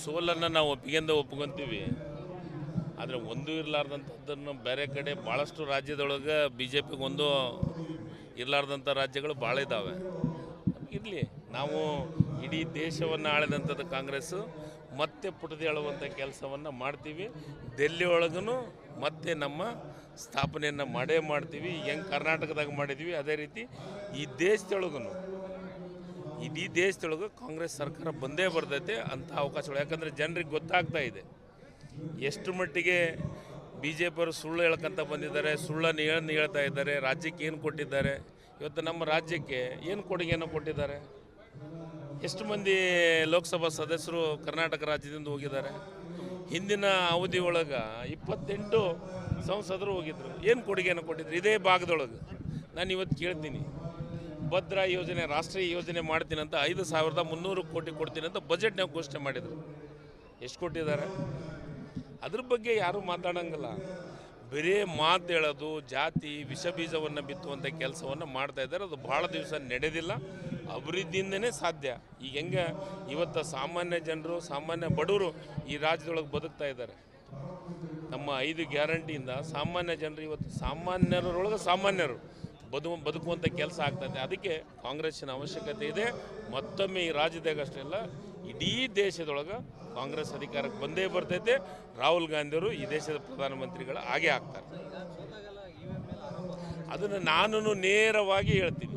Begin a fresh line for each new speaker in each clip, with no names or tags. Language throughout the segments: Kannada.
ಸೋಲನ್ನು ನಾವು ಒಪ್ಕೊಂತೀವಿ. ಆದರೆ ಒಂದು ಇರಲಾರ್ದಂಥದ್ದನ್ನು ಬೇರೆ ಕಡೆ ಭಾಳಷ್ಟು ರಾಜ್ಯದೊಳಗೆ ಬಿ ಜೆ ಪಿಗೆ ಒಂದು ಇರಲಾರ್ದಂಥ ರಾಜ್ಯಗಳು ಭಾಳ ಇದ್ದಾವೆ. ಇರಲಿ, ನಾವು ಇಡೀ ದೇಶವನ್ನು ಆಳಿದಂಥದ್ದು ಕಾಂಗ್ರೆಸ್ಸು ಮತ್ತೆ ಪುಟದಿ ಆಳುವಂಥ ಕೆಲಸವನ್ನು ಮಾಡ್ತೀವಿ. ಡೆಲ್ಲಿ ಒಳಗೂ ಮತ್ತೆ ನಮ್ಮ ಸ್ಥಾಪನೆಯನ್ನು ಮಾಡೇ ಮಾಡ್ತೀವಿ. ಹೆಂಗೆ ಕರ್ನಾಟಕದಾಗ ಮಾಡಿದ್ವಿ ಅದೇ ರೀತಿ ಈ ದೇಶದೊಳಗೂ ಇಡೀ ದೇಶದೊಳಗೆ ಕಾಂಗ್ರೆಸ್ ಸರ್ಕಾರ ಬಂದೇ ಬರ್ತೈತೆ ಅಂಥ ಅವಕಾಶಗಳು. ಯಾಕಂದರೆ ಜನರಿಗೆ ಗೊತ್ತಾಗ್ತಾ ಇದೆ ಎಷ್ಟು ಮಟ್ಟಿಗೆ ಬಿ ಜೆ ಪಿಯವರು ಸುಳ್ಳು ಹೇಳ್ಕೊಂತ ಬಂದಿದ್ದಾರೆ, ಸುಳ್ಳನ್ನು ಹೇಳ್ತಾ ಇದ್ದಾರೆ. ರಾಜ್ಯಕ್ಕೆ ಏನು ಕೊಟ್ಟಿದ್ದಾರೆ, ಇವತ್ತು ನಮ್ಮ ರಾಜ್ಯಕ್ಕೆ ಏನು ಕೊಡುಗೆಯನ್ನು ಕೊಟ್ಟಿದ್ದಾರೆ. ಎಷ್ಟು ಮಂದಿ ಲೋಕಸಭಾ ಸದಸ್ಯರು ಕರ್ನಾಟಕ ರಾಜ್ಯದಿಂದ ಹೋಗಿದ್ದಾರೆ. ಹಿಂದಿನ ಅವಧಿ ಒಳಗೆ 28 ಸಂಸದರು ಹೋಗಿದ್ರು. ಏನು ಕೊಡುಗೆಯನ್ನು ಕೊಟ್ಟಿದ್ರು ಇದೇ ಭಾಗದೊಳಗೆ. ನಾನು ಇವತ್ತು ಕೇಳ್ತೀನಿ, ಭದ್ರಾ ಯೋಜನೆ ರಾಷ್ಟ್ರೀಯ ಯೋಜನೆ ಮಾಡ್ತೀನಿ ಅಂತ 5,300 ಕೋಟಿ ಕೊಡ್ತೀನಿ ಅಂತ ಬಜೆಟ್ನಾಗ ಘೋಷಣೆ ಮಾಡಿದರು. ಎಷ್ಟು ಕೊಟ್ಟಿದ್ದಾರೆ? ಅದ್ರ ಬಗ್ಗೆ ಯಾರೂ ಮಾತಾಡೋಂಗಿಲ್ಲ. ಬರೀ ಮಾತು ಹೇಳೋದು, ಜಾತಿ ವಿಷ ಬೀಜವನ್ನು ಬಿತ್ತುವಂಥ ಕೆಲಸವನ್ನು ಮಾಡ್ತಾಯಿದ್ದಾರೆ. ಅದು ಭಾಳ ದಿವಸ ನಡೆದಿಲ್ಲ. ಅಭಿವೃದ್ಧಿಯಿಂದನೇ ಸಾಧ್ಯ. ಈಗ ಹೆಂಗೆ ಇವತ್ತು ಸಾಮಾನ್ಯ ಜನರು, ಸಾಮಾನ್ಯ ಬಡವರು ಈ ರಾಜ್ಯದೊಳಗೆ ಬದುಕ್ತಾ ಇದ್ದಾರೆ. ನಮ್ಮ 5 ಗ್ಯಾರಂಟಿಯಿಂದ ಸಾಮಾನ್ಯ ಜನರು ಇವತ್ತು ಸಾಮಾನ್ಯರೊಳಗೆ ಸಾಮಾನ್ಯರು ಬದುಕುವಂಥ ಕೆಲಸ ಆಗ್ತದೆ. ಅದಕ್ಕೆ ಕಾಂಗ್ರೆಸ್ಸಿನ ಅವಶ್ಯಕತೆ ಇದೆ. ಮತ್ತೊಮ್ಮೆ ಈ ರಾಜ್ಯದಾಗಷ್ಟೇ ಅಲ್ಲ, ಇಡೀ ದೇಶದೊಳಗೆ ಕಾಂಗ್ರೆಸ್ ಅಧಿಕಾರಕ್ಕೆ ಬಂದೇ ಬರ್ತೈತೆ. ರಾಹುಲ್ ಗಾಂಧಿಯವರು ಈ ದೇಶದ ಪ್ರಧಾನಮಂತ್ರಿಗಳು ಆಗೇ ಆಗ್ತಾರೆ. ಅದನ್ನು ನಾನು ನೇರವಾಗಿ ಹೇಳ್ತೀನಿ.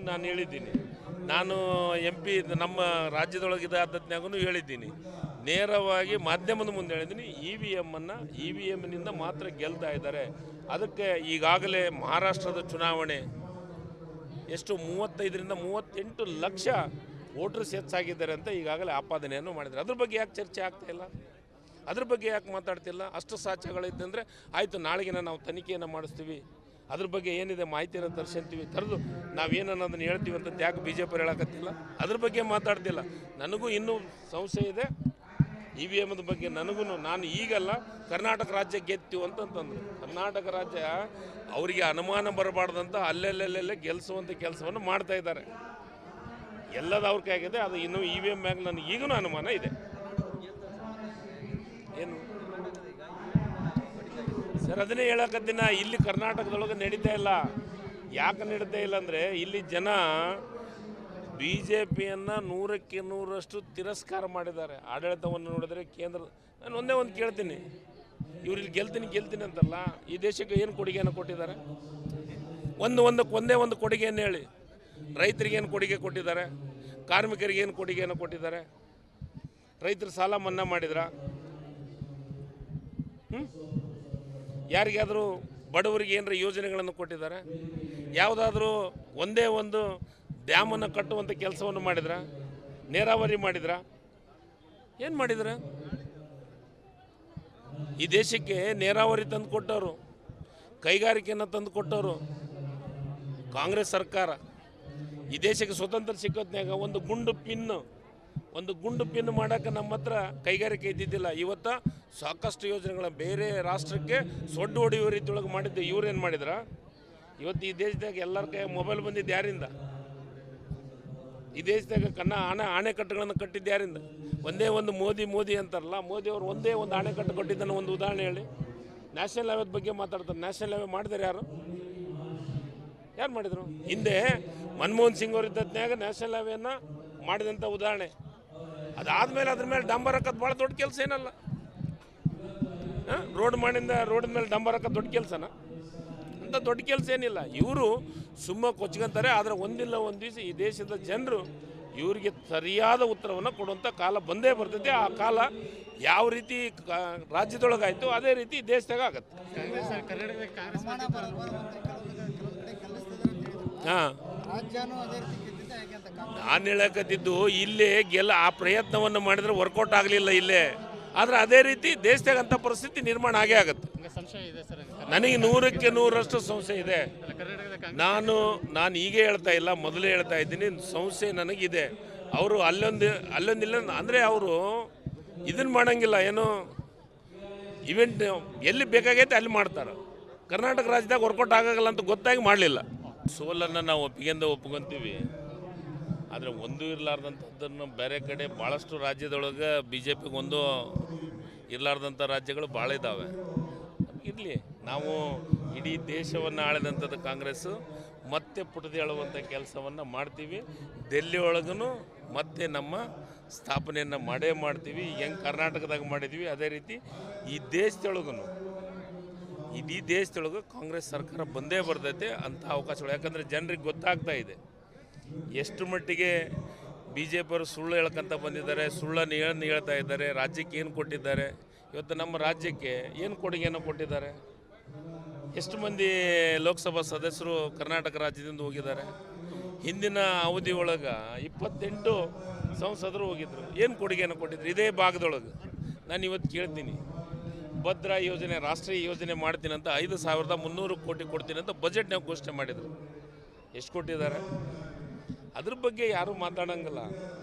ನಾನು ಹೇಳಿದ್ದೀನಿ, ನಾನು MP ನಮ್ಮ ರಾಜ್ಯದೊಳಗಿದ್ದಾದ್ನಾಗೂ ಹೇಳಿದ್ದೀನಿ, ನೇರವಾಗಿ ಮಾಧ್ಯಮದ ಮುಂದೆ ಹೇಳಿದ್ದೀನಿ. ಇ ವಿ ಎಮ್ನಿಂದ ಮಾತ್ರ ಗೆಲ್ತಾ ಇದ್ದಾರೆ. ಅದಕ್ಕೆ ಈಗಾಗಲೇ ಮಹಾರಾಷ್ಟ್ರದ ಚುನಾವಣೆ ಎಷ್ಟು 35ರಿಂದ 38 ಲಕ್ಷ ವೋಟರ್ಸ್ ಹೆಚ್ಚಾಗಿದ್ದಾರೆ ಅಂತ ಈಗಾಗಲೇ ಆಪಾದನೆಯನ್ನು ಮಾಡಿದ್ದಾರೆ. ಅದ್ರ ಬಗ್ಗೆ ಯಾಕೆ ಚರ್ಚೆ ಆಗ್ತಾ ಇಲ್ಲ? ಅದ್ರ ಬಗ್ಗೆ ಯಾಕೆ ಮಾತಾಡ್ತಿಲ್ಲ? ಅಷ್ಟು ಸಾಕ್ಷ್ಯಗಳಿದ್ದಂದರೆ ಆಯಿತು, ನಾಳೆಗೆ ನಾವು ತನಿಖೆಯನ್ನು ಮಾಡಿಸ್ತೀವಿ, ಅದ್ರ ಬಗ್ಗೆ ಏನಿದೆ ಮಾಹಿತಿಯನ್ನು ತರಿಸ್ಕೊಂತೀವಿ, ತರೆದು ನಾವೇನನ್ನೋದನ್ನು ಹೇಳ್ತೀವಿ ಅಂತ ಯಾಕೆ ಬಿ ಜೆ ಪಿ ಹೇಳಕತ್ತಿಲ್ಲ? ಅದ್ರ ಬಗ್ಗೆ ಮಾತಾಡ್ತಿಲ್ಲ. ನನಗೂ ಇನ್ನೂ ಸಂಶಯ ಇದೆ EVM ಬಗ್ಗೆ. ನಾನು ಈಗಲ್ಲ, ಕರ್ನಾಟಕ ರಾಜ್ಯ ಗೆತ್ತೀವಿ ಅಂತಂತಂದರು. ಕರ್ನಾಟಕ ರಾಜ್ಯ ಅವರಿಗೆ ಅನುಮಾನ ಬರಬಾರ್ದಂತ ಅಲ್ಲೆಲ್ಲೆಲ್ಲೆಲ್ಲೇ ಗೆಲ್ಲಿಸುವಂಥ ಕೆಲಸವನ್ನು ಮಾಡ್ತಾ ಇದ್ದಾರೆ. ಎಲ್ಲದ ಅವ್ರ ಕೈಯಾಗಿದೆ. ಅದು ಇನ್ನೂ EVM ಮ್ಯಾಗ ನನಗೆ ಈಗಲೂ ಅನುಮಾನ ಇದೆ. ಏನು ಸರ್, ಅದನ್ನೇ ಹೇಳಕತ್ತಿನ. ಇಲ್ಲಿ ಕರ್ನಾಟಕದೊಳಗೆ ನಡೀತಾ ಇಲ್ಲ. ಯಾಕೆ ನಡೀತಾ ಇಲ್ಲ ಅಂದರೆ, ಇಲ್ಲಿ ಜನ ಬಿ ಜೆ ಪಿಯನ್ನು 100ಕ್ಕೆ 100ರಷ್ಟು ತಿರಸ್ಕಾರ ಮಾಡಿದ್ದಾರೆ. ಆಡಳಿತವನ್ನು ನೋಡಿದರೆ ಕೇಂದ್ರ, ನಾನು ಒಂದೇ ಒಂದು ಕೇಳ್ತೀನಿ, ಇವ್ರು ಇಲ್ಲಿ ಗೆಲ್ತೀನಿ ಅಂತಲ್ಲ, ಈ ದೇಶಕ್ಕೆ ಏನು ಕೊಡುಗೆಯನ್ನು ಕೊಟ್ಟಿದ್ದಾರೆ? ಒಂದೇ ಒಂದು ಕೊಡುಗೆಯನ್ನು ಹೇಳಿ. ರೈತರಿಗೇನು ಕೊಡುಗೆ ಕೊಟ್ಟಿದ್ದಾರೆ? ಕಾರ್ಮಿಕರಿಗೇನು ಕೊಡುಗೆಯನ್ನು ಕೊಟ್ಟಿದ್ದಾರೆ? ರೈತರ ಸಾಲ ಮನ್ನಾ ಮಾಡಿದ್ರ? ಯಾರಿಗಾದರೂ ಬಡವರಿಗೆ ಏನರ ಯೋಜನೆಗಳನ್ನು ಕೊಟ್ಟಿದ್ದಾರೆ? ಯಾವುದಾದ್ರೂ ಒಂದೇ ಒಂದು ಡ್ಯಾಮನ್ನು ಕಟ್ಟುವಂಥ ಕೆಲಸವನ್ನು ಮಾಡಿದ್ರ? ನೀರಾವರಿ ಮಾಡಿದ್ರ? ಏನು ಮಾಡಿದ್ರ? ಈ ದೇಶಕ್ಕೆ ನೀರಾವರಿ ತಂದು ಕೊಟ್ಟವರು, ಕೈಗಾರಿಕೆಯನ್ನು ತಂದು ಕೊಟ್ಟವರು ಕಾಂಗ್ರೆಸ್ ಸರ್ಕಾರ. ಈ ದೇಶಕ್ಕೆ ಸ್ವತಂತ್ರ ಸಿಕ್ಕೋತ್ನಾಗ ಒಂದು ಗುಂಡು ಪಿನ್ ಮಾಡೋಕ್ಕೆ ನಮ್ಮ ಹತ್ರ ಕೈಗಾರಿಕೆ ಇದ್ದಿದ್ದಿಲ್ಲ. ಇವತ್ತು ಸಾಕಷ್ಟು ಯೋಜನೆಗಳ ಬೇರೆ ರಾಷ್ಟ್ರಕ್ಕೆ ಸೊಡ್ಡು ಹೊಡೆಯುವ ರೀತಿಯೊಳಗೆ ಮಾಡಿದ್ದು ಇವ್ರೇನು ಮಾಡಿದ್ರ? ಇವತ್ತು ಈ ದೇಶದಾಗ ಎಲ್ಲರ ಕೈ ಮೊಬೈಲ್ ಬಂದಿದ್ದು ಯಾರಿಂದ? ಈ ದೇಶದಾಗ ಅಣೆಕಟ್ಟುಗಳನ್ನು ಕಟ್ಟಿದ್ದು ಯಾರಿಂದ? ಒಂದೇ ಒಂದು ಮೋದಿ ಅಂತಾರಲ್ಲ, ಮೋದಿಯವರು ಒಂದೇ ಒಂದು ಅಣೆಕಟ್ಟು ಕಟ್ಟಿದ್ದನ್ನು ಒಂದು ಉದಾಹರಣೆ ಹೇಳಿ. ನ್ಯಾಷನಲ್ ಹೈವೇ ಬಗ್ಗೆ ಮಾತಾಡ್ತಾರೆ. ನ್ಯಾಷನಲ್ ಹೈವೇ ಮಾಡಿದಾರೆ ಯಾರು ಮಾಡಿದರು? ಹಿಂದೆ ಮನಮೋಹನ್ ಸಿಂಗ್ ಅವರಿದ್ದದ್ನಾಗ ನ್ಯಾಷನಲ್ ಹೈವೇನ ಮಾಡಿದಂಥ ಉದಾಹರಣೆ. ಅದಾದಮೇಲೆ ಅದ್ರ ಮೇಲೆ ಡಂಬರ್ ಹಾಕೋದು ಭಾಳ ದೊಡ್ಡ ಕೆಲಸ ಏನಲ್ಲ. ರೋಡ್ ಮೇಲೆ ಡಂಬರ್ ಹಾಕೋದು ದೊಡ್ಡ ಕೆಲಸನ? ಅಂತ ದೊಡ್ಡ ಕೆಲಸ ಏನಿಲ್ಲ. ಇವರು ಸುಮ್ಮ ಕೊಚ್ಕೊಂತಾರೆ. ಆದರೆ ಒಂದಿಲ್ಲ ಒಂದು ದಿವಸ ಈ ದೇಶದ ಜನರು ಇವರಿಗೆ ಸರಿಯಾದ ಉತ್ತರವನ್ನು ಕೊಡುವಂಥ ಕಾಲ ಬಂದೇ ಬರ್ತೈತೆ. ಆ ಕಾಲ ಯಾವ ರೀತಿ ರಾಜ್ಯದೊಳಗಾಯಿತು ಅದೇ ರೀತಿ ದೇಶದಾಗ ಆಗತ್ತೆ. ಹಾಂ, ನಾನು ಹೇಳಕತ್ತಿದ್ದು ಇಲ್ಲೇ ಆ ಪ್ರಯತ್ನವನ್ನು ಮಾಡಿದ್ರೆ ವರ್ಕೌಟ್ ಆಗಲಿಲ್ಲ ಇಲ್ಲೇ. ಆದರೆ ಅದೇ ರೀತಿ ದೇಶದಾಗ ಅಂಥ ಪರಿಸ್ಥಿತಿ ನಿರ್ಮಾಣ ಆಗೇ ಆಗುತ್ತೆ. ನನಗೆ 100ಕ್ಕೆ 100ರಷ್ಟು ಸಂಶಯ ಇದೆ. ನಾನು ಈಗ ಹೇಳ್ತಾ ಇಲ್ಲ, ಮೊದಲೇ ಹೇಳ್ತಾ ಇದ್ದೀನಿ, ಸಂಶಯ ನನಗಿದೆ. ಅವರು ಅಲ್ಲೊಂದಿಲ್ಲ ಅಂದರೆ ಅವರು ಇದನ್ನು ಮಾಡೋಂಗಿಲ್ಲ. ಏನು ಇವೆಂಟ್ ಎಲ್ಲಿ ಬೇಕಾಗೈತೆ ಅಲ್ಲಿ ಮಾಡ್ತಾರೆ. ಕರ್ನಾಟಕ ರಾಜ್ಯದಾಗ ವರ್ಕೌಟ್ ಆಗೋಲ್ಲ ಅಂತ ಗೊತ್ತಾಗಿ ಮಾಡಲಿಲ್ಲ. ಸೋಲನ್ನು ನಾವು ಒಪ್ಕೊಂತೀವಿ. ಆದರೆ ಒಂದು ಇರಲಾರ್ದಂಥದ್ದನ್ನು ಬೇರೆ ಕಡೆ ಭಾಳಷ್ಟು ರಾಜ್ಯದೊಳಗೆ ಬಿ ಜೆ ಪಿಗೆ ಒಂದು ಇರಲಾರ್ದಂಥ ರಾಜ್ಯಗಳು ಭಾಳ ಇದ್ದಾವೆ. ಇರಲಿ, ನಾವು ಇಡೀ ದೇಶವನ್ನು ಆಳಿದಂಥದ್ದು ಕಾಂಗ್ರೆಸ್ಸು ಮತ್ತೆ ಪುಟದಿ ಆಳುವಂಥ ಕೆಲಸವನ್ನು ಮಾಡ್ತೀವಿ. ಡೆಲ್ಲಿ ಒಳಗೂ ಮತ್ತೆ ನಮ್ಮ ಸ್ಥಾಪನೆಯನ್ನು ಮಾಡೇ ಮಾಡ್ತೀವಿ. ಹೆಂಗೆ ಕರ್ನಾಟಕದಾಗ ಮಾಡಿದ್ವಿ ಅದೇ ರೀತಿ ಈ ದೇಶದೊಳಗೂ ಇಡೀ ದೇಶದೊಳಗೆ ಕಾಂಗ್ರೆಸ್ ಸರ್ಕಾರ ಬಂದೇ ಬರ್ತೈತೆ ಅಂಥ ಅವಕಾಶಗಳು. ಯಾಕಂದರೆ ಜನರಿಗೆ ಗೊತ್ತಾಗ್ತಾ ಇದೆ ಎಷ್ಟು ಮಟ್ಟಿಗೆ ಬಿ ಜೆ ಪಿಯವರು ಸುಳ್ಳು ಹೇಳ್ಕೊಂತ ಬಂದಿದ್ದಾರೆ, ಸುಳ್ಳನ್ನು ಹೇಳ್ತಾ ಇದ್ದಾರೆ. ರಾಜ್ಯಕ್ಕೆ ಏನು ಕೊಟ್ಟಿದ್ದಾರೆ, ಇವತ್ತು ನಮ್ಮ ರಾಜ್ಯಕ್ಕೆ ಏನು ಕೊಡುಗೆಯನ್ನು ಕೊಟ್ಟಿದ್ದಾರೆ. ಎಷ್ಟು ಮಂದಿ ಲೋಕಸಭಾ ಸದಸ್ಯರು ಕರ್ನಾಟಕ ರಾಜ್ಯದಿಂದ ಹೋಗಿದ್ದಾರೆ. ಹಿಂದಿನ ಅವಧಿ ಒಳಗೆ 28 ಸಂಸದರು ಹೋಗಿದ್ರು. ಏನು ಕೊಡುಗೆಯನ್ನು ಕೊಟ್ಟಿದ್ರು ಇದೇ ಭಾಗದೊಳಗೆ. ನಾನು ಇವತ್ತು ಕೇಳ್ತೀನಿ, ಭದ್ರಾ ಯೋಜನೆ ರಾಷ್ಟ್ರೀಯ ಯೋಜನೆ ಮಾಡ್ತೀನಿ ಅಂತ 5,300 ಕೋಟಿ ಕೊಡ್ತೀನಿ ಅಂತ ಬಜೆಟ್ನಾಗ ಘೋಷಣೆ ಮಾಡಿದರು. ಎಷ್ಟು ಕೊಟ್ಟಿದ್ದಾರೆ ಅದ್ರ ಬಗ್ಗೆ ಯಾರೂ ಮಾತಾಡೋಂಗಿಲ್ಲ.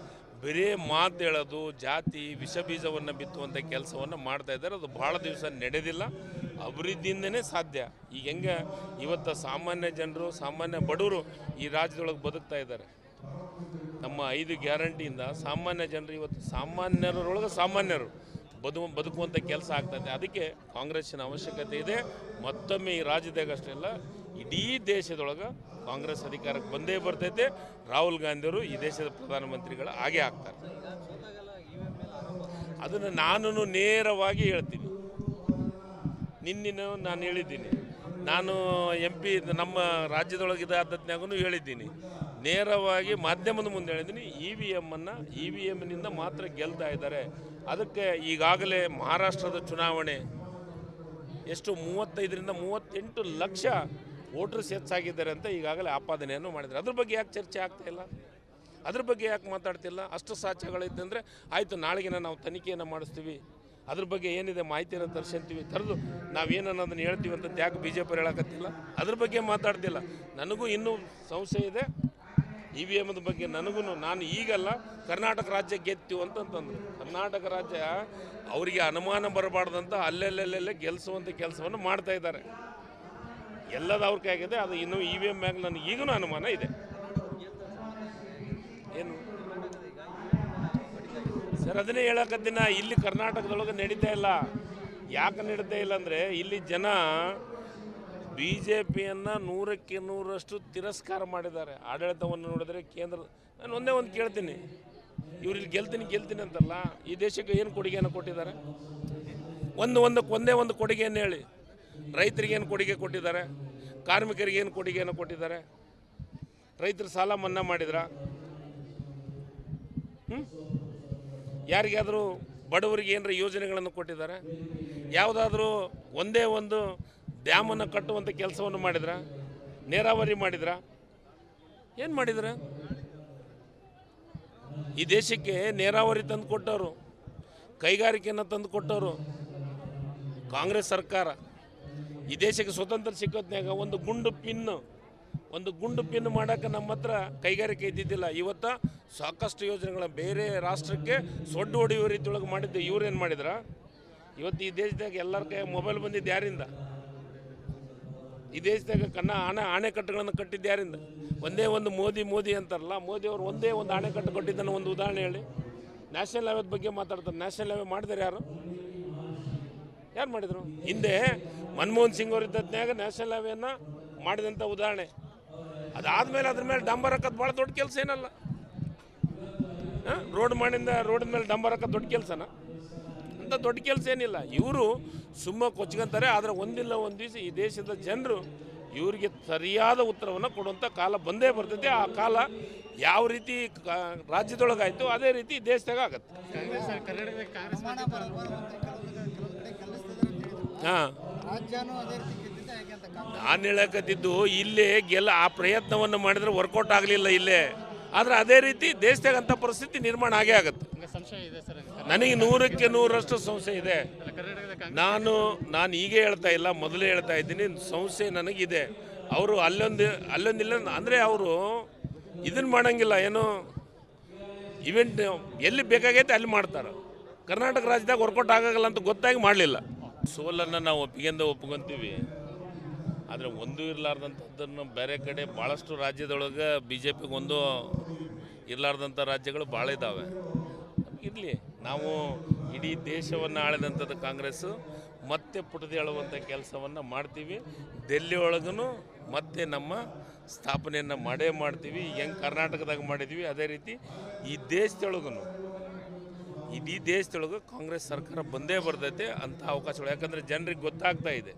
ಬರೀ ಮಾತು ಹೇಳೋದು, ಜಾತಿ ವಿಷ ಬೀಜವನ್ನು ಬಿತ್ತುವಂಥ ಕೆಲಸವನ್ನು ಮಾಡ್ತಾಯಿದ್ದಾರೆ. ಅದು ಭಾಳ ದಿವಸ ನಡೆದಿಲ್ಲ. ಅಭಿವೃದ್ಧಿಯಿಂದನೇ ಸಾಧ್ಯ. ಈಗ ಹೆಂಗೆ ಇವತ್ತು ಸಾಮಾನ್ಯ ಜನರು, ಸಾಮಾನ್ಯ ಬಡವರು ಈ ರಾಜ್ಯದೊಳಗೆ ಬದುಕ್ತಾ ಇದ್ದಾರೆ. ನಮ್ಮ 5 ಗ್ಯಾರಂಟಿಯಿಂದ ಸಾಮಾನ್ಯ ಜನರು ಇವತ್ತು ಸಾಮಾನ್ಯರೊಳಗೆ ಸಾಮಾನ್ಯರು ಬದುಕುವಂಥ ಕೆಲಸ ಆಗ್ತದೆ. ಅದಕ್ಕೆ ಕಾಂಗ್ರೆಸ್ಸಿನ ಅವಶ್ಯಕತೆ ಇದೆ. ಮತ್ತೊಮ್ಮೆ ಈ ರಾಜ್ಯದಾಗಷ್ಟೇ ಅಲ್ಲ, ಇಡೀ ದೇಶದೊಳಗೆ ಕಾಂಗ್ರೆಸ್ ಅಧಿಕಾರಕ್ಕೆ ಬಂದೇ ಬರ್ತೈತೆ. ರಾಹುಲ್ ಗಾಂಧಿಯವರು ಈ ದೇಶದ ಪ್ರಧಾನಮಂತ್ರಿಗಳು ಆಗೇ ಆಗ್ತಾರೆ. ಅದನ್ನು ನಾನು ನೇರವಾಗಿ ಹೇಳ್ತೀನಿ. ನಿನ್ನೆ ನಾನು ಹೇಳಿದ್ದೀನಿ, ನಾನು MP ನಮ್ಮ ರಾಜ್ಯದೊಳಗಿದ್ದಾದ್ನಾಗೂ ಹೇಳಿದ್ದೀನಿ, ನೇರವಾಗಿ ಮಾಧ್ಯಮದ ಮುಂದೆ ಹೇಳಿದ್ದೀನಿ. EVMನಿಂದ ಮಾತ್ರ ಗೆಲ್ತಾ ಇದ್ದಾರೆ. ಅದಕ್ಕೆ ಈಗಾಗಲೇ ಮಹಾರಾಷ್ಟ್ರದ ಚುನಾವಣೆ ಎಷ್ಟು 35ರಿಂದ 38 ಲಕ್ಷ ವೋಟರ್ಸ್ ಹೆಚ್ಚಾಗಿದ್ದಾರೆ ಅಂತ ಈಗಾಗಲೇ ಆಪಾದನೆಯನ್ನು ಮಾಡಿದ್ದಾರೆ. ಅದ್ರ ಬಗ್ಗೆ ಯಾಕೆ ಚರ್ಚೆ ಆಗ್ತಾ ಇಲ್ಲ? ಅದ್ರ ಬಗ್ಗೆ ಯಾಕೆ ಮಾತಾಡ್ತಿಲ್ಲ? ಅಷ್ಟು ಸಾಕ್ಷ್ಯಗಳಿದ್ದಂದರೆ ಆಯಿತು, ನಾಳೆಗೆ ನಾವು ತನಿಖೆಯನ್ನು ಮಾಡಿಸ್ತೀವಿ, ಅದ್ರ ಬಗ್ಗೆ ಏನಿದೆ ಮಾಹಿತಿಯನ್ನು ತರಿಸ್ಕೊಂತೀವಿ, ತರೆದು ನಾವೇನನ್ನೋದನ್ನು ಹೇಳ್ತೀವಿ ಅಂತ ಯಾಕೆ BJP ಹೇಳಕತ್ತಿಲ್ಲ? ಅದ್ರ ಬಗ್ಗೆ ಮಾತಾಡ್ತಿಲ್ಲ. ನನಗೂ ಇನ್ನೂ ಸಂಶಯ ಇದೆ EVMದ ಬಗ್ಗೆ. ನಾನು ಈಗಲ್ಲ, ಕರ್ನಾಟಕ ರಾಜ್ಯ ಗೆತ್ತೀವಿ ಅಂತಂತಂದರು. ಕರ್ನಾಟಕ ರಾಜ್ಯ ಅವರಿಗೆ ಅನುಮಾನ ಬರಬಾರ್ದಂತ ಅಲ್ಲೆಲ್ಲೆಲ್ಲೆಲ್ಲೇ ಗೆಲ್ಲಿಸುವಂಥ ಕೆಲಸವನ್ನು ಮಾಡ್ತಾ ಇದ್ದಾರೆ. ಎಲ್ಲದ ಅವ್ರ ಕೈಯಾಗಿದೆ. ಅದು ಇನ್ನೂ EVM ಮ್ಯಾಗ ನನಗೆ ಈಗಲೂ ಅನುಮಾನ ಇದೆ. ಏನು ಸರ್, ಅದನ್ನೇ ಹೇಳಕತ್ತಿನ. ಇಲ್ಲಿ ಕರ್ನಾಟಕದೊಳಗೆ ನಡೀತಾ ಇಲ್ಲ. ಯಾಕೆ ನಡೀತಾ ಇಲ್ಲ ಅಂದರೆ, ಇಲ್ಲಿ ಜನ BJPಯನ್ನು 100ಕ್ಕೆ 100ರಷ್ಟು ತಿರಸ್ಕಾರ ಮಾಡಿದ್ದಾರೆ. ಆಡಳಿತವನ್ನು ನೋಡಿದರೆ ಕೇಂದ್ರ, ನಾನು ಒಂದೇ ಒಂದು ಕೇಳ್ತೀನಿ, ಇವ್ರು ಇಲ್ಲಿ ಗೆಲ್ತೀನಿ ಅಂತಲ್ಲ, ಈ ದೇಶಕ್ಕೆ ಏನು ಕೊಡುಗೆಯನ್ನು ಕೊಟ್ಟಿದ್ದಾರೆ? ಒಂದೇ ಒಂದು ಕೊಡುಗೆಯನ್ನು ಹೇಳಿ. ರೈತರಿಗೇನು ಕೊಡುಗೆ ಕೊಟ್ಟಿದ್ದಾರೆ? ಕಾರ್ಮಿಕರಿಗೇನು ಕೊಡುಗೆಯನ್ನು ಕೊಟ್ಟಿದ್ದಾರೆ? ರೈತರ ಸಾಲ ಮನ್ನಾ ಮಾಡಿದ್ರ? ಯಾರಿಗಾದರೂ ಬಡವರಿಗೆ ಏನರ ಯೋಜನೆಗಳನ್ನು ಕೊಟ್ಟಿದ್ದಾರೆ? ಯಾವುದಾದ್ರೂ ಒಂದೇ ಒಂದು ಡ್ಯಾಮನ್ನು ಕಟ್ಟುವಂಥ ಕೆಲಸವನ್ನು ಮಾಡಿದ್ರ? ನೀರಾವರಿ ಮಾಡಿದ್ರ? ಏನು ಮಾಡಿದ್ರ? ಈ ದೇಶಕ್ಕೆ ನೀರಾವರಿ ತಂದು ಕೊಟ್ಟವರು, ಕೈಗಾರಿಕೆಯನ್ನು ತಂದು ಕೊಟ್ಟವರು ಕಾಂಗ್ರೆಸ್ ಸರ್ಕಾರ. ಈ ದೇಶಕ್ಕೆ ಸ್ವತಂತ್ರ ಸಿಕ್ಕೋತ್ನಾಗ ಒಂದು ಗುಂಡು ಪಿನ್ ಮಾಡೋಕೆ ನಮ್ಮ ಹತ್ರ ಕೈಗಾರಿಕೆ ಇದ್ದಿದ್ದಿಲ್ಲ. ಇವತ್ತು ಸಾಕಷ್ಟು ಯೋಜನೆಗಳ ಬೇರೆ ರಾಷ್ಟ್ರಕ್ಕೆ ಸೊಡ್ಡು ಹೊಡೆಯುವ ರೀತಿಯೊಳಗೆ ಮಾಡಿದ್ದು ಇವ್ರೇನು ಮಾಡಿದ್ರ? ಇವತ್ತು ಈ ದೇಶದಾಗ ಎಲ್ಲರ ಕೈ ಮೊಬೈಲ್ ಬಂದಿದ್ದು ಯಾರಿಂದ? ಈ ದೇಶದಾಗ ಅಣೆಕಟ್ಟುಗಳನ್ನು ಕಟ್ಟಿದ್ದು ಯಾರಿಂದ? ಒಂದೇ ಒಂದು ಮೋದಿ ಅಂತಾರಲ್ಲ, ಮೋದಿಯವರು ಒಂದೇ ಒಂದು ಅಣೆಕಟ್ಟು ಕಟ್ಟಿದ್ದನ್ನು ಒಂದು ಉದಾಹರಣೆ ಹೇಳಿ. ನ್ಯಾಷನಲ್ ಹೈವೇ ಬಗ್ಗೆ ಮಾತಾಡ್ತಾರೆ. ನ್ಯಾಷನಲ್ ಹೈವೇ ಮಾಡಿದಾರೆ ಯಾರು ಮಾಡಿದರು? ಹಿಂದೆ ಮನಮೋಹನ್ ಸಿಂಗ್ ಅವರಿದ್ದದ್ನಾಗ ನ್ಯಾಷನಲ್ ಹೈವೇನ ಮಾಡಿದಂಥ ಉದಾಹರಣೆ. ಅದಾದಮೇಲೆ ಅದ್ರ ಮೇಲೆ ಡಂಬರ್ ಹಾಕೋದು ಭಾಳ ದೊಡ್ಡ ಕೆಲಸ ಏನಲ್ಲ. ರೋಡ್ ಮೇಲೆ ಡಂಬರ್ ಹಾಕೋದು ದೊಡ್ಡ ಕೆಲಸನ? ಅಂತ ದೊಡ್ಡ ಕೆಲಸ ಏನಿಲ್ಲ. ಇವರು ಸುಮ್ಮ ಕೊಚ್ಕೊಂತಾರೆ. ಆದರೆ ಒಂದಿಲ್ಲ ಒಂದು ದಿವಸ ಈ ದೇಶದ ಜನರು ಇವರಿಗೆ ಸರಿಯಾದ ಉತ್ತರವನ್ನು ಕೊಡುವಂಥ ಕಾಲ ಬಂದೇ ಬರ್ತೈತೆ. ಆ ಕಾಲ ಯಾವ ರೀತಿ ರಾಜ್ಯದೊಳಗಾಯಿತು ಅದೇ ರೀತಿ ದೇಶದಾಗ ಆಗತ್ತೆ. ಹಾಂ, ನಾನು ಹೇಳಕತ್ತಿದ್ದು ಇಲ್ಲೇ ಆ ಪ್ರಯತ್ನವನ್ನು ಮಾಡಿದ್ರೆ ವರ್ಕೌಟ್ ಆಗಲಿಲ್ಲ ಇಲ್ಲೇ. ಆದರೆ ಅದೇ ರೀತಿ ದೇಶದಾಗ ಅಂಥ ಪರಿಸ್ಥಿತಿ ನಿರ್ಮಾಣ ಆಗೇ ಆಗುತ್ತೆ. ನನಗೆ 100ಕ್ಕೆ 100ರಷ್ಟು ಸಂಶಯ ಇದೆ. ನಾನು ಹೀಗೆ ಹೇಳ್ತಾ ಇಲ್ಲ, ಮೊದಲೇ ಹೇಳ್ತಾ ಇದ್ದೀನಿ, ಸಂಶಯ ನನಗಿದೆ. ಅವರು ಅಲ್ಲೊಂದಿಲ್ಲ ಅಂದರೆ ಅವರು ಇದನ್ನು ಮಾಡೋಂಗಿಲ್ಲ. ಏನು ಇವೆಂಟ್ ಎಲ್ಲಿ ಬೇಕಾಗೈತೆ ಅಲ್ಲಿ ಮಾಡ್ತಾರೆ. ಕರ್ನಾಟಕ ರಾಜ್ಯದಾಗ ವರ್ಕೌಟ್ ಆಗೋಲ್ಲ ಅಂತ ಗೊತ್ತಾಗಿ ಮಾಡಲಿಲ್ಲ. ಸೋಲನ್ನು ನಾವು ಒಪ್ಕೊಂತೀವಿ. ಆದರೆ ಒಂದು ಇರಲಾರ್ದಂಥದ್ದನ್ನು ಬೇರೆ ಕಡೆ ಭಾಳಷ್ಟು ರಾಜ್ಯದೊಳಗೆ BJPಗೆ ಒಂದು ಇರಲಾರ್ದಂಥ ರಾಜ್ಯಗಳು ಭಾಳ ಇದ್ದಾವೆ. ಇರಲಿ, ನಾವು ಇಡೀ ದೇಶವನ್ನು ಆಳಿದಂಥದ್ದು ಕಾಂಗ್ರೆಸ್ಸು ಮತ್ತೆ ಪುಟದಿ ಹೇಳುವಂಥ ಕೆಲಸವನ್ನು ಮಾಡ್ತೀವಿ. ಡೆಲ್ಲಿ ಒಳಗೂ ಮತ್ತೆ ನಮ್ಮ ಸ್ಥಾಪನೆಯನ್ನು ಮಾಡೇ ಮಾಡ್ತೀವಿ. ಹೆಂಗೆ ಕರ್ನಾಟಕದಾಗ ಮಾಡಿದ್ವಿ ಅದೇ ರೀತಿ ಈ ದೇಶದೊಳಗೂ, ಇಡೀ ದೇಶದೊಳಗೆ ಕಾಂಗ್ರೆಸ್ ಸರ್ಕಾರ ಬಂದೇ ಬರ್ತೈತೆ ಅಂಥ ಅವಕಾಶಗಳು. ಯಾಕಂದರೆ ಜನರಿಗೆ ಗೊತ್ತಾಗ್ತಾ ಇದೆ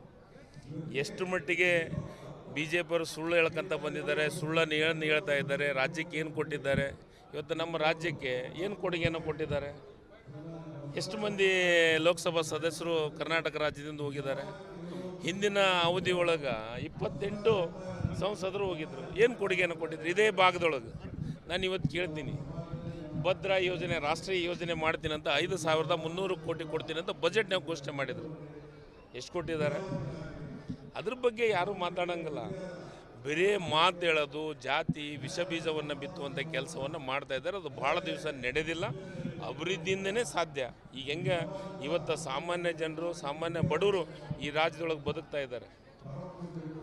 ಎಷ್ಟು ಮಟ್ಟಿಗೆ ಬಿ ಜೆ ಪಿಯವರು ಸುಳ್ಳು ಹೇಳ್ಕೊಂತ ಬಂದಿದ್ದಾರೆ, ಸುಳ್ಳನ್ನು ಹೇಳ್ತಾ ಇದ್ದಾರೆ. ರಾಜ್ಯಕ್ಕೆ ಏನು ಕೊಟ್ಟಿದ್ದಾರೆ, ಇವತ್ತು ನಮ್ಮ ರಾಜ್ಯಕ್ಕೆ ಏನು ಕೊಡುಗೆಯನ್ನು ಕೊಟ್ಟಿದ್ದಾರೆ. ಎಷ್ಟು ಮಂದಿ ಲೋಕಸಭಾ ಸದಸ್ಯರು ಕರ್ನಾಟಕ ರಾಜ್ಯದಿಂದ ಹೋಗಿದ್ದಾರೆ. ಹಿಂದಿನ ಅವಧಿ ಒಳಗೆ 28 ಸಂಸದರು ಹೋಗಿದ್ರು. ಏನು ಕೊಡುಗೆಯನ್ನು ಕೊಟ್ಟಿದ್ರು ಇದೇ ಭಾಗದೊಳಗೆ. ನಾನು ಇವತ್ತು ಕೇಳ್ತೀನಿ, ಭದ್ರಾ ಯೋಜನೆ ರಾಷ್ಟ್ರೀಯ ಯೋಜನೆ ಮಾಡ್ತೀನಿ ಅಂತ 5,300 ಕೋಟಿ ಕೊಡ್ತೀನಿ ಅಂತ ಬಜೆಟ್ನಾಗ ಘೋಷಣೆ ಮಾಡಿದರು. ಎಷ್ಟು ಕೊಟ್ಟಿದ್ದಾರೆ? ಅದ್ರ ಬಗ್ಗೆ ಯಾರೂ ಮಾತಾಡೋಂಗಿಲ್ಲ. ಬರೀ ಮಾತು ಹೇಳೋದು, ಜಾತಿ ವಿಷ ಬೀಜವನ್ನು ಬಿತ್ತುವಂಥ ಕೆಲಸವನ್ನು ಮಾಡ್ತಾಯಿದ್ದಾರೆ. ಅದು ಭಾಳ ದಿವಸ ನಡೆದಿಲ್ಲ. ಅಭಿವೃದ್ಧಿಯಿಂದನೇ ಸಾಧ್ಯ. ಈಗ ಹೆಂಗೆ ಇವತ್ತು ಸಾಮಾನ್ಯ ಜನರು, ಸಾಮಾನ್ಯ ಬಡವರು ಈ ರಾಜ್ಯದೊಳಗೆ ಬದುಕ್ತಾ ಇದ್ದಾರೆ.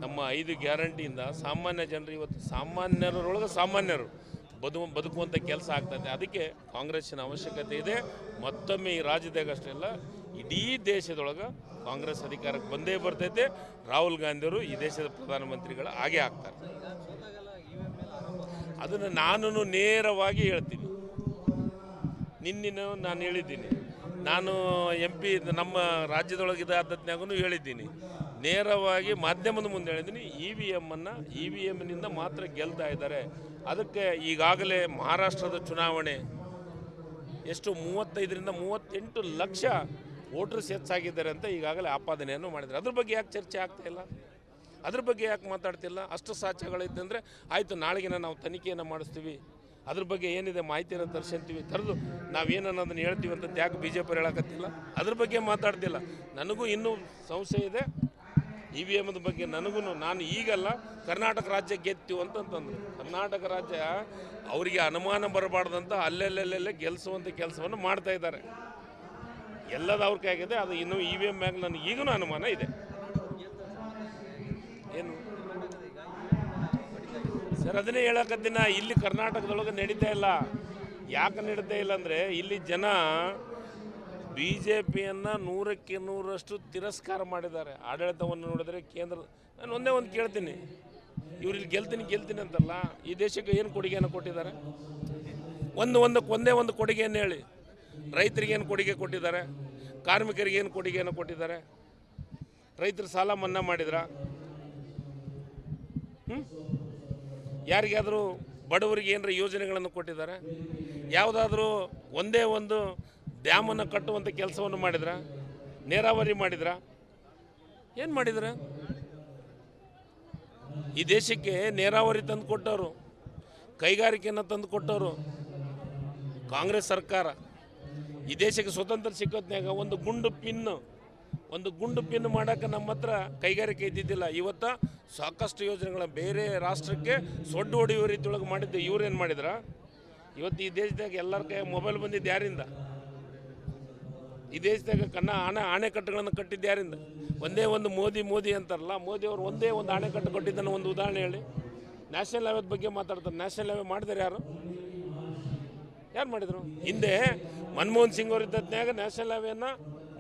ನಮ್ಮ 5 ಗ್ಯಾರಂಟಿಯಿಂದ ಸಾಮಾನ್ಯ ಜನರು ಇವತ್ತು ಸಾಮಾನ್ಯರೊಳಗೆ ಸಾಮಾನ್ಯರು ಬದುಕುವಂಥ ಕೆಲಸ ಆಗ್ತದೆ. ಅದಕ್ಕೆ ಕಾಂಗ್ರೆಸ್ಸಿನ ಅವಶ್ಯಕತೆ ಇದೆ. ಮತ್ತೊಮ್ಮೆ ಈ ರಾಜ್ಯದಾಗಷ್ಟೇ ಅಲ್ಲ, ಇಡೀ ದೇಶದೊಳಗೆ ಕಾಂಗ್ರೆಸ್ ಅಧಿಕಾರಕ್ಕೆ ಬಂದೇ ಬರ್ತೈತೆ. ರಾಹುಲ್ ಗಾಂಧಿಯವರು ಈ ದೇಶದ ಪ್ರಧಾನಮಂತ್ರಿಗಳು ಆಗೇ ಆಗ್ತಾರೆ. ಅದನ್ನು ನಾನು ನೇರವಾಗಿ ಹೇಳ್ತೀನಿ. ನಿನ್ನೆ ನಾನು ಹೇಳಿದ್ದೀನಿ, ನಾನು MP ನಮ್ಮ ರಾಜ್ಯದೊಳಗಿದ್ದಾದ್ನಾಗೂ ಹೇಳಿದ್ದೀನಿ, ನೇರವಾಗಿ ಮಾಧ್ಯಮದ ಮುಂದೆ ಹೇಳಿದ್ದೀನಿ. EVMನಿಂದ ಮಾತ್ರ ಗೆಲ್ತಾ ಇದ್ದಾರೆ. ಅದಕ್ಕೆ ಈಗಾಗಲೇ ಮಹಾರಾಷ್ಟ್ರದ ಚುನಾವಣೆ ಎಷ್ಟು 35ರಿಂದ 38 ಲಕ್ಷ ವೋಟರ್ಸ್ ಹೆಚ್ಚಾಗಿದ್ದಾರೆ ಅಂತ ಈಗಾಗಲೇ ಆಪಾದನೆಯನ್ನು ಮಾಡಿದ್ದಾರೆ. ಅದ್ರ ಬಗ್ಗೆ ಯಾಕೆ ಚರ್ಚೆ ಆಗ್ತಾ ಇಲ್ಲ? ಅದ್ರ ಬಗ್ಗೆ ಯಾಕೆ ಮಾತಾಡ್ತಿಲ್ಲ? ಅಷ್ಟು ಸಾಕ್ಷ್ಯಗಳಿದ್ದಂದರೆ ಆಯಿತು, ನಾಳೆಗೆ ನಾವು ತನಿಖೆಯನ್ನು ಮಾಡಿಸ್ತೀವಿ, ಅದ್ರ ಬಗ್ಗೆ ಏನಿದೆ ಮಾಹಿತಿಯನ್ನು ತರಿಸ್ಕೊಂತೀವಿ, ತರೆದು ನಾವೇನನ್ನೋದನ್ನು ಹೇಳ್ತೀವಿ ಅಂತ ಯಾಕೆ BJP ಹೇಳಕತ್ತಿಲ್ಲ? ಅದ್ರ ಬಗ್ಗೆ ಮಾತಾಡ್ತಿಲ್ಲ. ನನಗೂ ಇನ್ನೂ ಸಂಶಯ ಇದೆ EVMದ ಬಗ್ಗೆ. ನಾನು ಈಗಲ್ಲ, ಕರ್ನಾಟಕ ರಾಜ್ಯ ಗೆತ್ತೀವಿ ಅಂತಂತಂದರು. ಕರ್ನಾಟಕ ರಾಜ್ಯ ಅವರಿಗೆ ಅನುಮಾನ ಬರಬಾರ್ದಂತ ಅಲ್ಲೆಲ್ಲೆಲ್ಲೆಲ್ಲೇ ಗೆಲ್ಲಿಸುವಂಥ ಕೆಲಸವನ್ನು ಮಾಡ್ತಾ ಇದ್ದಾರೆ. ಎಲ್ಲದ ಅವ್ರ ಕೈಯಾಗಿದೆ. ಅದು ಇನ್ನೂ EVM ಮ್ಯಾಗ ನನಗೆ ಈಗಲೂ ಅನುಮಾನ ಇದೆ. ಏನು ಸರ್, ಅದನ್ನೇ ಹೇಳಕತ್ತಿನ. ಇಲ್ಲಿ ಕರ್ನಾಟಕದೊಳಗೆ ನಡೀತಾ ಇಲ್ಲ. ಯಾಕೆ ನಡೀತಾ ಇಲ್ಲ ಅಂದರೆ, ಇಲ್ಲಿ ಜನ BJPಯನ್ನು 100ಕ್ಕೆ 100ರಷ್ಟು ತಿರಸ್ಕಾರ ಮಾಡಿದ್ದಾರೆ. ಆಡಳಿತವನ್ನು ನೋಡಿದರೆ ಕೇಂದ್ರ, ನಾನು ಒಂದೇ ಒಂದು ಕೇಳ್ತೀನಿ, ಇವ್ರು ಇಲ್ಲಿ ಗೆಲ್ತೀನಿ ಅಂತಲ್ಲ, ಈ ದೇಶಕ್ಕೆ ಏನು ಕೊಡುಗೆಯನ್ನು ಕೊಟ್ಟಿದ್ದಾರೆ? ಒಂದೇ ಒಂದು ಕೊಡುಗೆಯನ್ನು ಹೇಳಿ. ರೈತರಿಗೇನು ಕೊಡುಗೆ ಕೊಟ್ಟಿದ್ದಾರೆ? ಕಾರ್ಮಿಕರಿಗೇನು ಕೊಡುಗೆಯನ್ನು ಕೊಟ್ಟಿದ್ದಾರೆ? ರೈತರ ಸಾಲ ಮನ್ನಾ ಮಾಡಿದ್ರ? ಯಾರಿಗಾದರೂ ಬಡವರಿಗೆ ಏನರ ಯೋಜನೆಗಳನ್ನು ಕೊಟ್ಟಿದ್ದಾರೆ? ಯಾವುದಾದ್ರೂ ಒಂದೇ ಒಂದು ಡ್ಯಾಮನ್ನು ಕಟ್ಟುವಂಥ ಕೆಲಸವನ್ನು ಮಾಡಿದ್ರ? ನೀರಾವರಿ ಮಾಡಿದ್ರ? ಏನು ಮಾಡಿದ್ರ? ಈ ದೇಶಕ್ಕೆ ನೀರಾವರಿ ತಂದು ಕೊಟ್ಟವರು, ಕೈಗಾರಿಕೆಯನ್ನು ತಂದು ಕೊಟ್ಟವರು ಕಾಂಗ್ರೆಸ್ ಸರ್ಕಾರ. ಈ ದೇಶಕ್ಕೆ ಸ್ವತಂತ್ರ ಸಿಕ್ಕೋತ್ನಾಗ ಒಂದು ಗುಂಡು ಪಿನ್ ಮಾಡೋಕೆ ನಮ್ಮ ಹತ್ರ ಕೈಗಾರಿಕೆ ಇದ್ದಿದ್ದಿಲ್ಲ. ಇವತ್ತು ಸಾಕಷ್ಟು ಯೋಜನೆಗಳ ಬೇರೆ ರಾಷ್ಟ್ರಕ್ಕೆ ಸೊಡ್ಡು ಹೊಡೆಯುವ ರೀತಿಯೊಳಗೆ ಮಾಡಿದ್ದು ಇವ್ರೇನು ಮಾಡಿದ್ರ? ಇವತ್ತು ಈ ದೇಶದಾಗ ಎಲ್ಲರ ಕೈ ಮೊಬೈಲ್ ಬಂದಿದ್ದು ಯಾರಿಂದ? ಈ ದೇಶದಾಗ ಅಣೆಕಟ್ಟುಗಳನ್ನು ಕಟ್ಟಿದ್ದು ಯಾರಿಂದ? ಒಂದೇ ಒಂದು ಮೋದಿ ಅಂತಾರಲ್ಲ, ಮೋದಿಯವರು ಒಂದೇ ಒಂದು ಅಣೆಕಟ್ಟು ಕಟ್ಟಿದ್ದನ್ನು ಒಂದು ಉದಾಹರಣೆ ಹೇಳಿ. ನ್ಯಾಷನಲ್ ಹೈವೇ ಬಗ್ಗೆ ಮಾತಾಡ್ತಾರೆ. ನ್ಯಾಷನಲ್ ಹೈವೇ ಮಾಡಿದಾರೆ ಯಾರು ಮಾಡಿದರು? ಹಿಂದೆ ಮನಮೋಹನ್ ಸಿಂಗ್ ಅವರಿದ್ದದ್ನಾಗ ನ್ಯಾಷನಲ್ ಹೈವೇನ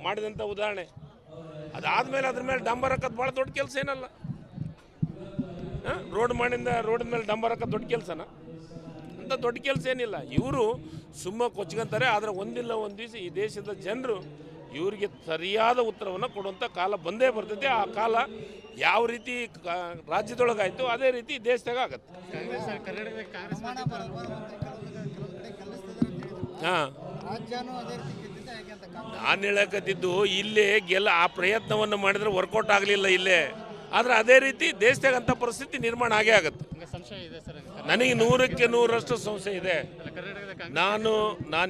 ಮಾಡಿದಂಥ ಉದಾಹರಣೆ. ಅದಾದಮೇಲೆ ಅದ್ರ ಮೇಲೆ ಡಂಬರ್ ಹಾಕೋದು ಭಾಳ ದೊಡ್ಡ ಕೆಲಸ ಏನಲ್ಲ. ರೋಡ್ ಮೇಲೆ ಡಂಬರ್ ಹಾಕೋದು ದೊಡ್ಡ ಕೆಲಸನ? ಅಂತ ದೊಡ್ಡ ಕೆಲಸ ಏನಿಲ್ಲ. ಇವರು ಸುಮ್ಮ ಕೊಚ್ಕೊಂತಾರೆ. ಆದರೆ ಒಂದಿಲ್ಲ ಒಂದು ದಿವಸ ಈ ದೇಶದ ಜನರು ಇವರಿಗೆ ಸರಿಯಾದ ಉತ್ತರವನ್ನು ಕೊಡುವಂಥ ಕಾಲ ಬಂದೇ ಬರ್ತೈತೆ. ಆ ಕಾಲ ಯಾವ ರೀತಿ ರಾಜ್ಯದೊಳಗಾಯಿತು ಅದೇ ರೀತಿ ದೇಶದಾಗ ಆಗತ್ತೆ. ಹಾಂ, ನಾನು ಹೇಳಕತ್ತಿದ್ದು ಇಲ್ಲೇ ಆ ಪ್ರಯತ್ನವನ್ನು ಮಾಡಿದ್ರೆ ವರ್ಕೌಟ್ ಆಗಲಿಲ್ಲ ಇಲ್ಲೇ. ಆದರೆ ಅದೇ ರೀತಿ ದೇಶದಾಗ ಅಂಥ ಪರಿಸ್ಥಿತಿ ನಿರ್ಮಾಣ ಆಗೇ ಆಗುತ್ತೆ. ನನಗೆ 100ಕ್ಕೆ 100ರಷ್ಟು ಸಂಶಯ ಇದೆ. ನಾನು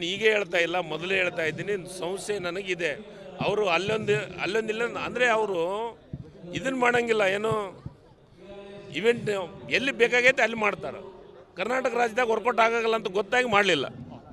ಹೀಗೆ ಹೇಳ್ತಾ ಇಲ್ಲ, ಮೊದಲೇ ಹೇಳ್ತಾ ಇದ್ದೀನಿ, ಸಂಶಯ ನನಗಿದೆ. ಅವರು ಅಲ್ಲೊಂದಿಲ್ಲ ಅಂದರೆ ಅವರು ಇದನ್ನು ಮಾಡೋಂಗಿಲ್ಲ. ಏನು ಇವೆಂಟ್ ಎಲ್ಲಿ ಬೇಕಾಗೈತೆ ಅಲ್ಲಿ ಮಾಡ್ತಾರೆ. ಕರ್ನಾಟಕ ರಾಜ್ಯದಾಗ ವರ್ಕೌಟ್ ಆಗೋಲ್ಲ ಅಂತ ಗೊತ್ತಾಗಿ ಮಾಡಲಿಲ್ಲ.